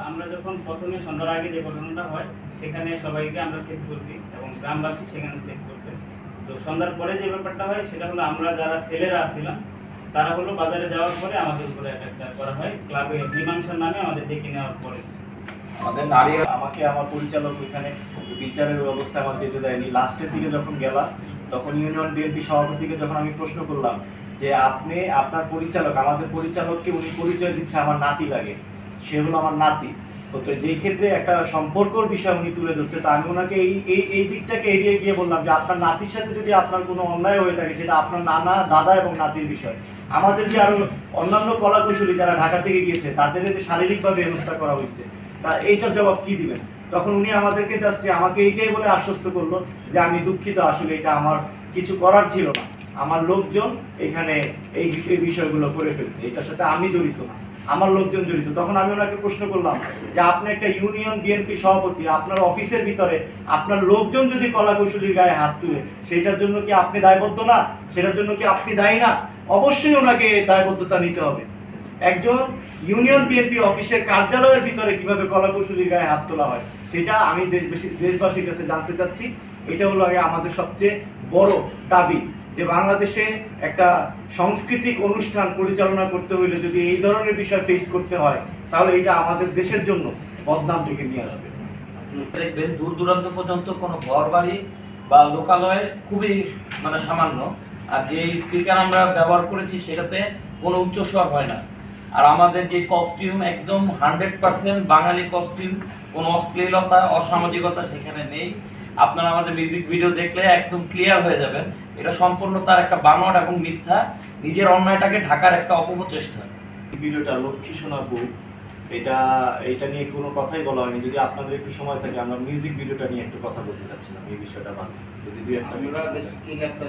আমরা যখন প্রথমে সন্ধ্যার আগে যে ঘটনাটা হয় সেখানে সবাইকে আমরা সেভ করছি এবং গ্রামবাসী সেখানে সেভ করছে। তো সন্ধ্যার পরে যে ব্যাপারটা হয় সেটা হলো আমরা যারা ছেলেরা ছিলাম তারা হলো বাজারে যাওয়ার পরে আমাদের উপরে একটা করা হয় ক্লাবে মীমাংসার নামে আমাদের ডেকে নেওয়ার পরে আমাদের নারী আমাকে আমার পরিচালক ওইখানে বিচারের ব্যবস্থা আমার যেতে দেয়নি। লাস্টের দিকে যখন গেলাম তখন ইউনিয়ন বিএনপি সভাপতিকে যখন আমি প্রশ্ন করলাম যে আপনি আপনার পরিচালক আমাদের পরিচালককে উনি পরিচয় দিচ্ছে আমার নাতি লাগে, সে হলো আমার নাতি। তো যেই ক্ষেত্রে একটা সম্পর্কর বিষয় উনি তুলে ধরছে, তা আমি ওনাকে এই দিকটাকে এড়িয়ে গিয়ে বললাম যে আপনার নাতির সাথে যদি আপনার কোনো অন্যায় হয়ে থাকে সেটা আপনার নানা দাদা এবং নাতির বিষয়। আমাদের যে আরো অন্যান্য কলাকুশলী যারা ঢাকা থেকে গিয়েছে তাদের যে শারীরিকভাবে হেনস্থা করা হয়েছে, তা এইটার জবাব কি দিবেন? তখন উনি আমাদেরকে জাস্ট আমাকে এইটাই বলে আশ্বস্ত করলো যে আমি দুঃখিত, আসলে এটা আমার কিছু করার ছিল না, আমার লোকজন এখানে এই বিষয়গুলো করে ফেলছে, এটার সাথে আমি জড়িত না, আমার লোকজন জড়িত। তখন আমি ওনাকে প্রশ্ন করলাম যে আপনি একটা ইউনিয়ন বিএনপি সভাপতি, আপনার অফিসের ভিতরে আপনার লোকজন যদি কলাকুশলীর গায়ে হাত তুলে সেটার জন্য কি আপনি দায়বদ্ধ না? সেটার জন্য কি আপনি দায়ী না? অবশ্যই ওনাকে দায়বদ্ধতা নিতে হবে। একজন ইউনিয়ন বিএনপি অফিসের কার্যালয়ের ভিতরে কিভাবে কলাকুশলীর গায়ে হাত তোলা হয় সেটা আমি দেশবাসীর কাছে জানতে চাচ্ছি। এটা হলো আগে আমাদের সবচেয়ে বড় দাবি যে বাংলাদেশে একটা সাংস্কৃতিক অনুষ্ঠান পরিচালনা করতে হইলে যদি এই ধরনের বিষয় ফেস করতে হয় তাহলে এটা আমাদের দেশের জন্য বদনাম ডেকে নিয়ে আসবে। দেখবেন দূর দূরান্ত পর্যন্ত কোনো ঘর বাড়ি বা লোকালয় খুবই সামান্য, আর যে স্পিকার আমরা ব্যবহার করেছি সেটাতে কোনো উচ্চস্বর হয় না। আর আমাদের যে কস্টিউম একদম 100% বাঙালি কস্টিউম, কোনো অশ্লীলতা অসামাজিকতা সেখানে নেই। আপনারা আমাদের মিউজিক ভিডিও দেখলে একদম ক্লিয়ার হয়ে যাবেন এটা সম্পূর্ণ তার একটা বানোয়াট এবং মিথ্যা, নিজের অন্যায়টাকে ঢাকার একটা অপপ্রচেষ্টা। ভিডিওটা লক্ষ্মী শোনাবো এটা নিয়ে কোনো কথাই বলা হয়নি। যদি আপনাদের একটু সময় থাকে আমরা মিউজিক ভিডিওটা নিয়ে একটু কথা বলতে চাচ্ছিলাম, এই বিষয়টা ভালো যদি দুই একটা